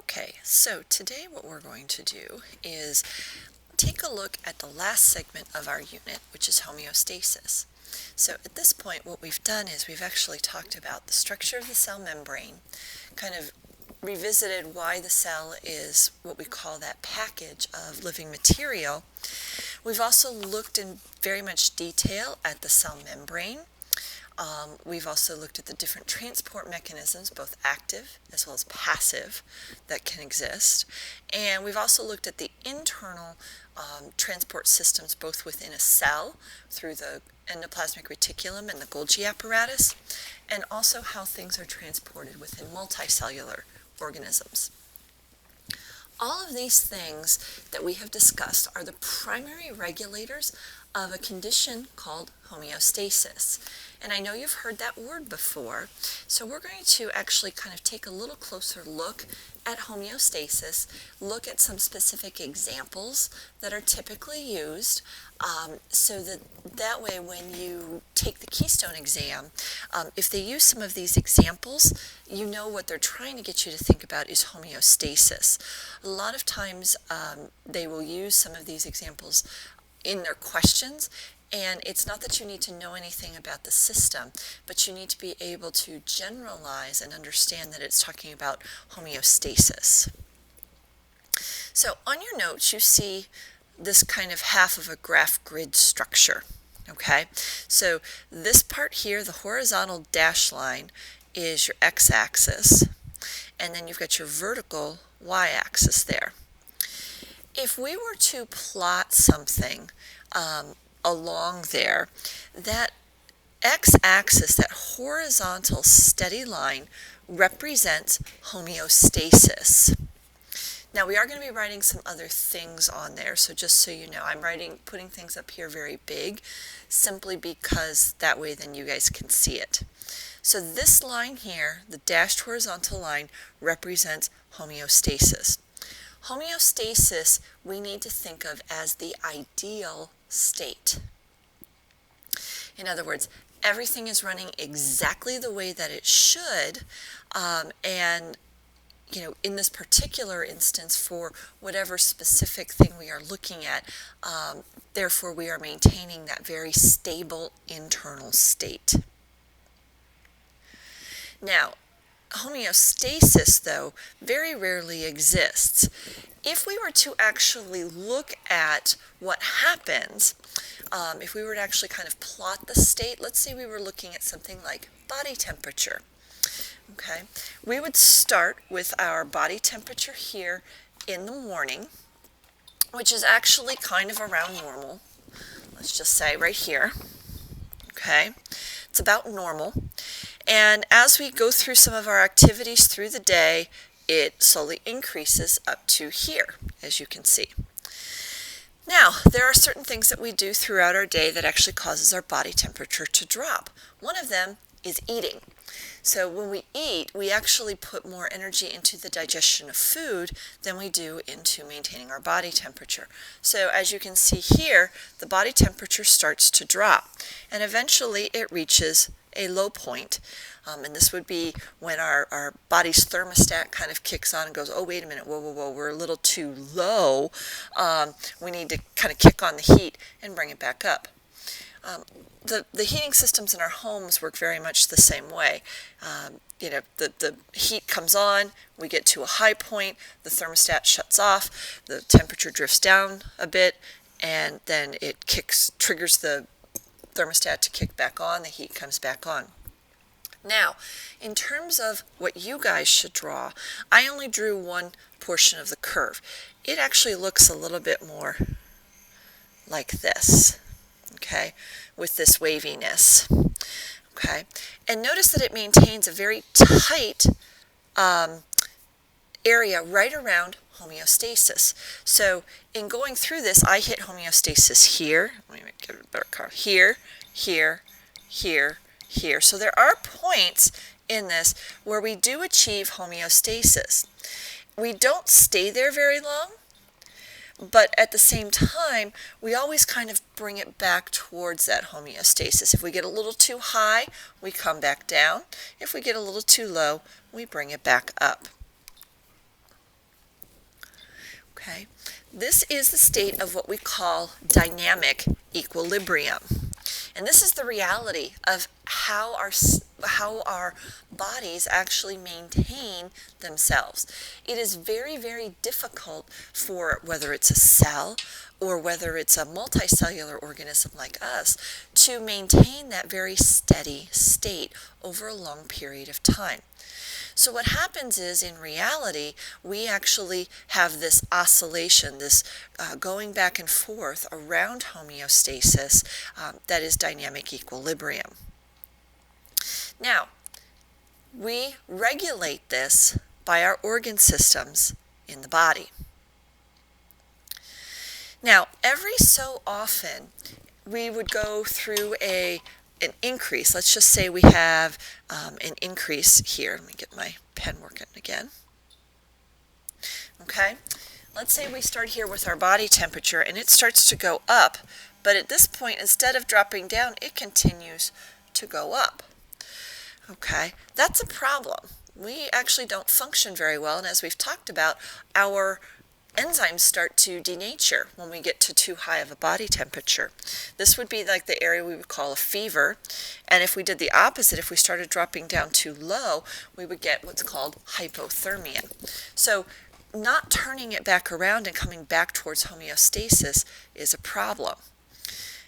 Okay, so today what we're going to do is take a look at the last segment of our unit, which is homeostasis. So at this point, what we've done is we've actually talked about the structure of the cell membrane, kind of revisited why the cell is what we call that package of living material. We've also looked in very much detail at the cell membrane. We've also looked at the different transport mechanisms, both active as well as passive, that can exist. And we've also looked at the internal transport systems, both within a cell, through the endoplasmic reticulum and the Golgi apparatus, and also how things are transported within multicellular organisms. All of these things that we have discussed are the primary regulators of a condition called homeostasis. And I know you've heard that word before, so we're going to actually kind of take a little closer look at homeostasis, look at some specific examples that are typically used, so that way when you take the Keystone exam, if they use some of these examples, you know what they're trying to get you to think about is homeostasis. A lot of times they will use some of these examples in their questions, and it's not that you need to know anything about the system, but you need to be able to generalize and understand that it's talking about homeostasis. So on your notes, you see this kind of half of a graph grid structure. Okay, so this part here, the horizontal dash line, is your x-axis, and then you've got your vertical y-axis there. If we were to plot something along there, that x-axis, that horizontal steady line, represents homeostasis. Now we are going to be writing some other things on there, so just so you know, I'm putting things up here very big, simply because that way then you guys can see it. So this line here, the dashed horizontal line, represents homeostasis. Homeostasis we need to think of as the ideal state. In other words, everything is running exactly the way that it should, and in this particular instance, for whatever specific thing we are looking at, therefore we are maintaining that very stable internal state. Now, homeostasis, though, very rarely exists. If we were to actually look at what happens, if we were to actually kind of plot the state, let's say we were looking at something like body temperature. Okay, we would start with our body temperature here in the morning, which is actually kind of around normal. Let's just say right here. Okay, it's about normal. And as we go through some of our activities through the day, it slowly increases up to here, as you can see. Now, there are certain things that we do throughout our day that actually causes our body temperature to drop. One of them is eating. So when we eat, we actually put more energy into the digestion of food than we do into maintaining our body temperature. So as you can see here, the body temperature starts to drop, and eventually it reaches a low point. And this would be when our body's thermostat kind of kicks on and goes, oh, wait a minute, whoa, we're a little too low. We need to kind of kick on the heat and bring it back up. The heating systems in our homes work very much the same way. The heat comes on, we get to a high point, the thermostat shuts off, the temperature drifts down a bit, and then it triggers the thermostat to kick back on, the heat comes back on. Now, in terms of what you guys should draw, I only drew one portion of the curve. It actually looks a little bit more like this, okay, with this waviness, okay? And notice that it maintains a very tight area right around homeostasis. So in going through this, I hit homeostasis here. Let me get a better color. Here, here, here, here. So there are points in this where we do achieve homeostasis. We don't stay there very long, but at the same time, we always kind of bring it back towards that homeostasis. If we get a little too high, we come back down. If we get a little too low, we bring it back up. Okay, this is the state of what we call dynamic equilibrium. And this is the reality of how our bodies actually maintain themselves. It is very, very difficult for whether it's a cell or whether it's a multicellular organism like us to maintain that very steady state over a long period of time. So what happens is, in reality, we actually have this oscillation, this going back and forth around homeostasis that is dynamic equilibrium. Now, we regulate this by our organ systems in the body. Now, every so often, we would go through an increase. Let's just say we have an increase here. Let me get my pen working again. Okay, let's say we start here with our body temperature and it starts to go up, but at this point, instead of dropping down, it continues to go up. Okay, that's a problem. We actually don't function very well, and as we've talked about, our enzymes start to denature when we get to too high of a body temperature. This would be like the area we would call a fever, and if we did the opposite, if we started dropping down too low, we would get what's called hypothermia. So not turning it back around and coming back towards homeostasis is a problem.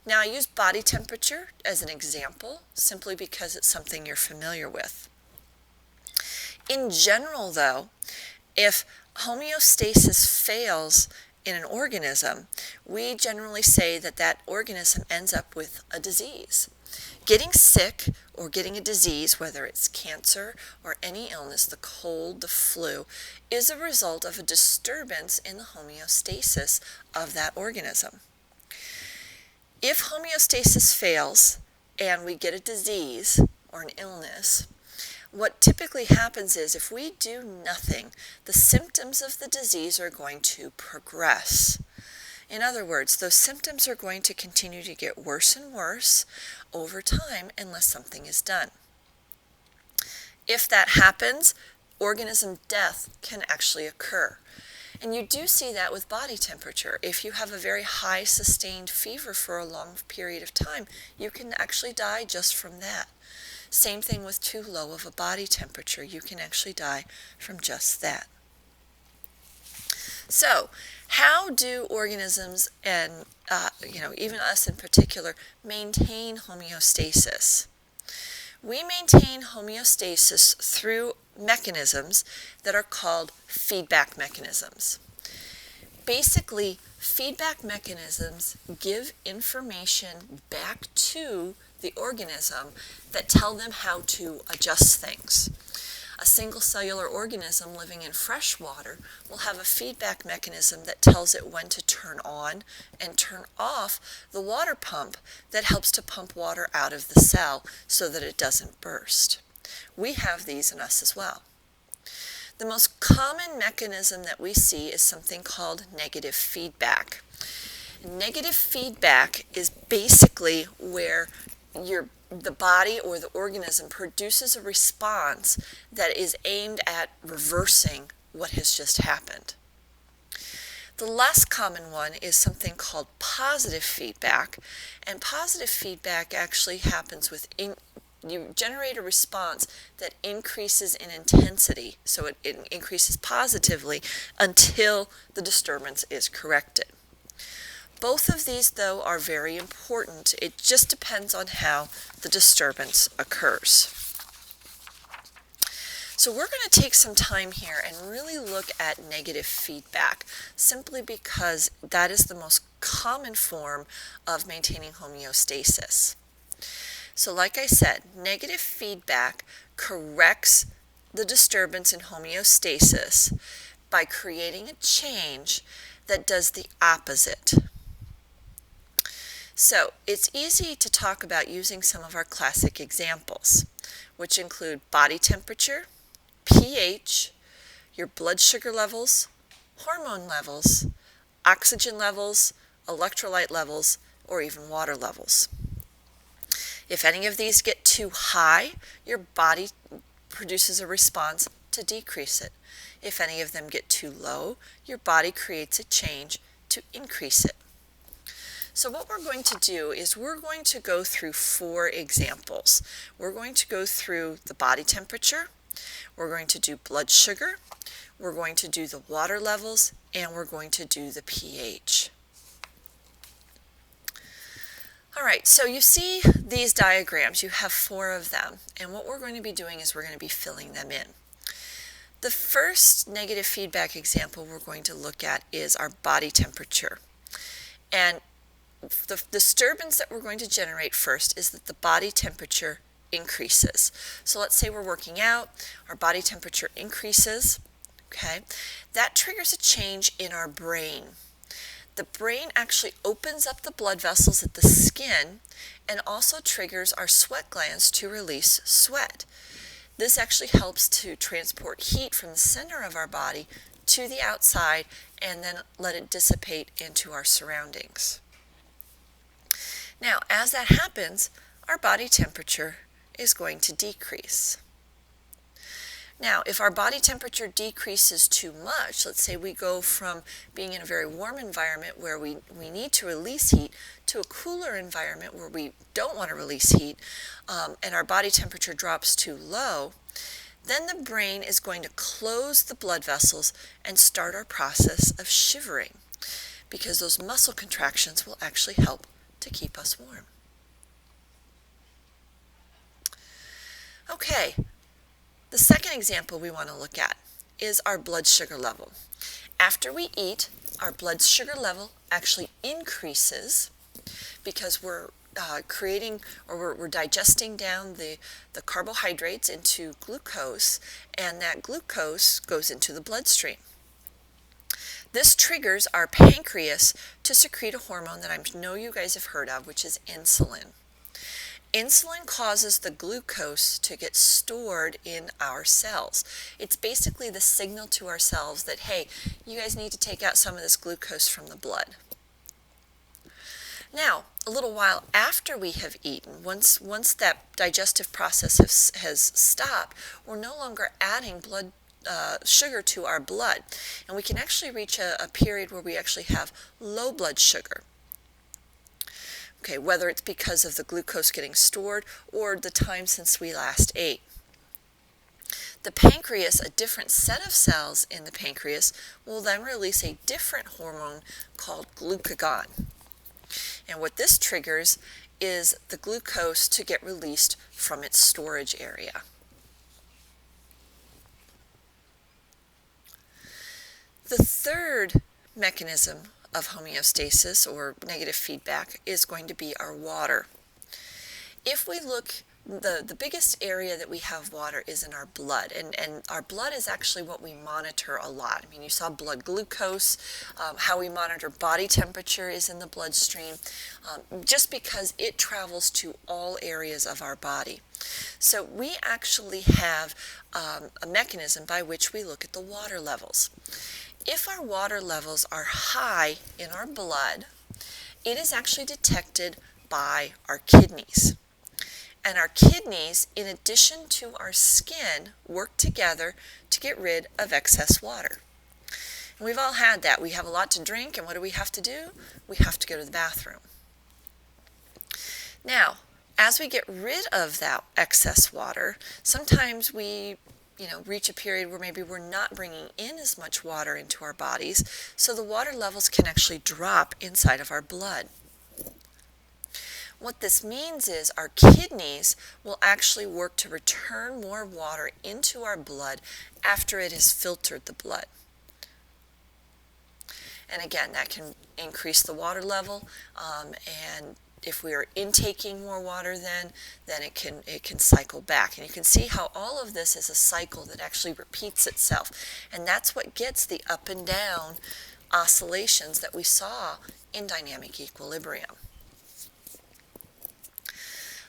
Now, I use body temperature as an example simply because it's something you're familiar with. In general, though, if homeostasis fails in an organism, we generally say that that organism ends up with a disease. Getting sick or getting a disease, whether it's cancer or any illness, the cold, the flu, is a result of a disturbance in the homeostasis of that organism. If homeostasis fails and we get a disease or an illness, what typically happens is if we do nothing, the symptoms of the disease are going to progress. In other words, those symptoms are going to continue to get worse and worse over time unless something is done. If that happens, organism death can actually occur. And you do see that with body temperature. If you have a very high sustained fever for a long period of time, you can actually die just from that. Same thing with too low of a body temperature. You can actually die from just that. So, how do organisms and even us in particular maintain homeostasis? We maintain homeostasis through mechanisms that are called feedback mechanisms. Basically, feedback mechanisms give information back to the organism that tell them how to adjust things. A single cellular organism living in fresh water will have a feedback mechanism that tells it when to turn on and turn off the water pump that helps to pump water out of the cell so that it doesn't burst. We have these in us as well. The most common mechanism that we see is something called negative feedback. Negative feedback is basically where the body or the organism produces a response that is aimed at reversing what has just happened. The less common one is something called positive feedback, and positive feedback actually happens with you generate a response that increases in intensity, so it increases positively until the disturbance is corrected. Both of these, though, are very important. It just depends on how the disturbance occurs. So we're going to take some time here and really look at negative feedback, simply because that is the most common form of maintaining homeostasis. So like I said, negative feedback corrects the disturbance in homeostasis by creating a change that does the opposite. So it's easy to talk about using some of our classic examples, which include body temperature, pH, your blood sugar levels, hormone levels, oxygen levels, electrolyte levels, or even water levels. If any of these get too high, your body produces a response to decrease it. If any of them get too low, your body creates a change to increase it. So what we're going to do is we're going to go through 4 examples. We're going to go through the body temperature, we're going to do blood sugar, we're going to do the water levels, and we're going to do the pH. All right, so you see these diagrams, you have 4 of them, and what we're going to be doing is we're going to be filling them in. The first negative feedback example we're going to look at is our body temperature. And the disturbance that we're going to generate first is that the body temperature increases. So let's say we're working out, our body temperature increases, okay? That triggers a change in our brain. The brain actually opens up the blood vessels at the skin and also triggers our sweat glands to release sweat. This actually helps to transport heat from the center of our body to the outside and then let it dissipate into our surroundings. Now, as that happens, our body temperature is going to decrease. Now, if our body temperature decreases too much, let's say we go from being in a very warm environment where we need to release heat to a cooler environment where we don't want to release heat, and our body temperature drops too low, then the brain is going to close the blood vessels and start our process of shivering, because those muscle contractions will actually help to keep us warm. Okay, the second example we want to look at is our blood sugar level. After we eat, our blood sugar level actually increases because we're we're digesting down the carbohydrates into glucose, and that glucose goes into the bloodstream. This triggers our pancreas to secrete a hormone that I know you guys have heard of, which is insulin. Insulin causes the glucose to get stored in our cells. It's basically the signal to our cells that, hey, you guys need to take out some of this glucose from the blood. Now, a little while after we have eaten, once that digestive process has stopped, we're no longer adding blood sugar to our blood, and we can actually reach a period where we actually have low blood sugar. Okay, whether it's because of the glucose getting stored or the time since we last ate. The pancreas, a different set of cells in the pancreas, will then release a different hormone called glucagon. And what this triggers is the glucose to get released from its storage area. The third mechanism of homeostasis or negative feedback is going to be our water. If we look, the biggest area that we have water is in our blood, and our blood is actually what we monitor a lot. I mean, you saw blood glucose, how we monitor body temperature is in the bloodstream, just because it travels to all areas of our body. So we actually have a mechanism by which we look at the water levels. If our water levels are high in our blood, it is actually detected by our kidneys. And our kidneys, in addition to our skin, work together to get rid of excess water. And we've all had that. We have a lot to drink, and what do we have to do? We have to go to the bathroom. Now, as we get rid of that excess water, sometimes we reach a period where maybe we're not bringing in as much water into our bodies, so the water levels can actually drop inside of our blood. What this means is our kidneys will actually work to return more water into our blood after it has filtered the blood. And again, that can increase the water level, and if we are intaking more water then it can cycle back. And you can see how all of this is a cycle that actually repeats itself. And that's what gets the up and down oscillations that we saw in dynamic equilibrium.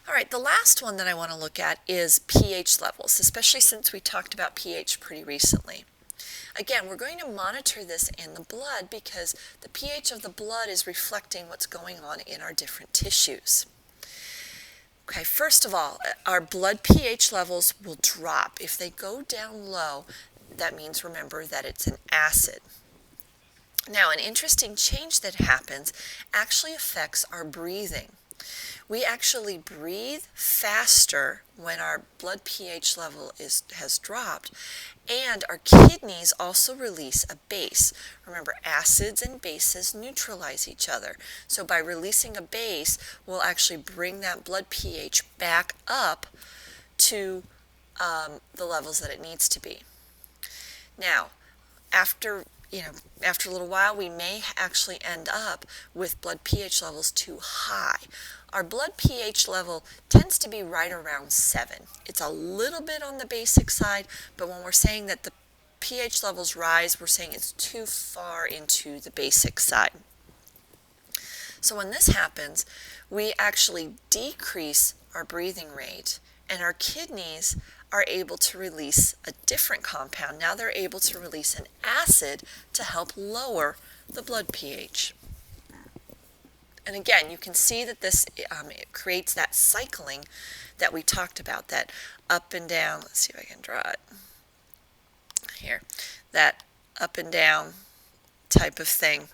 All right, the last one that I want to look at is pH levels, especially since we talked about pH pretty recently. Again, we're going to monitor this in the blood because the pH of the blood is reflecting what's going on in our different tissues. Okay, first of all, our blood pH levels will drop. If they go down low, that means, remember, that it's an acid. Now, an interesting change that happens actually affects our breathing. We actually breathe faster when our blood pH level has dropped, and our kidneys also release a base. Remember, acids and bases neutralize each other. So by releasing a base, we'll actually bring that blood pH back up to the levels that it needs to be. Now, after a little while, we may actually end up with blood pH levels too high. Our blood pH level tends to be right around 7. It's a little bit on the basic side, but when we're saying that the pH levels rise, we're saying it's too far into the basic side. So when this happens, we actually decrease our breathing rate, and our kidneys are able to release a different compound. Now they're able to release an acid to help lower the blood pH. And again, you can see that this it creates that cycling that we talked about, that up and down. Let's see if I can draw it here. That up and down type of thing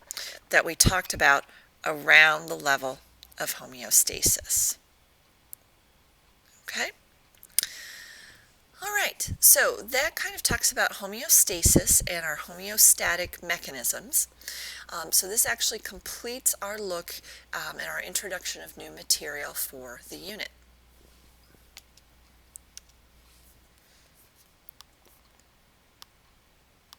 that we talked about around the level of homeostasis. Okay? All right, so that kind of talks about homeostasis and our homeostatic mechanisms. So this actually completes our look and our introduction of new material for the unit.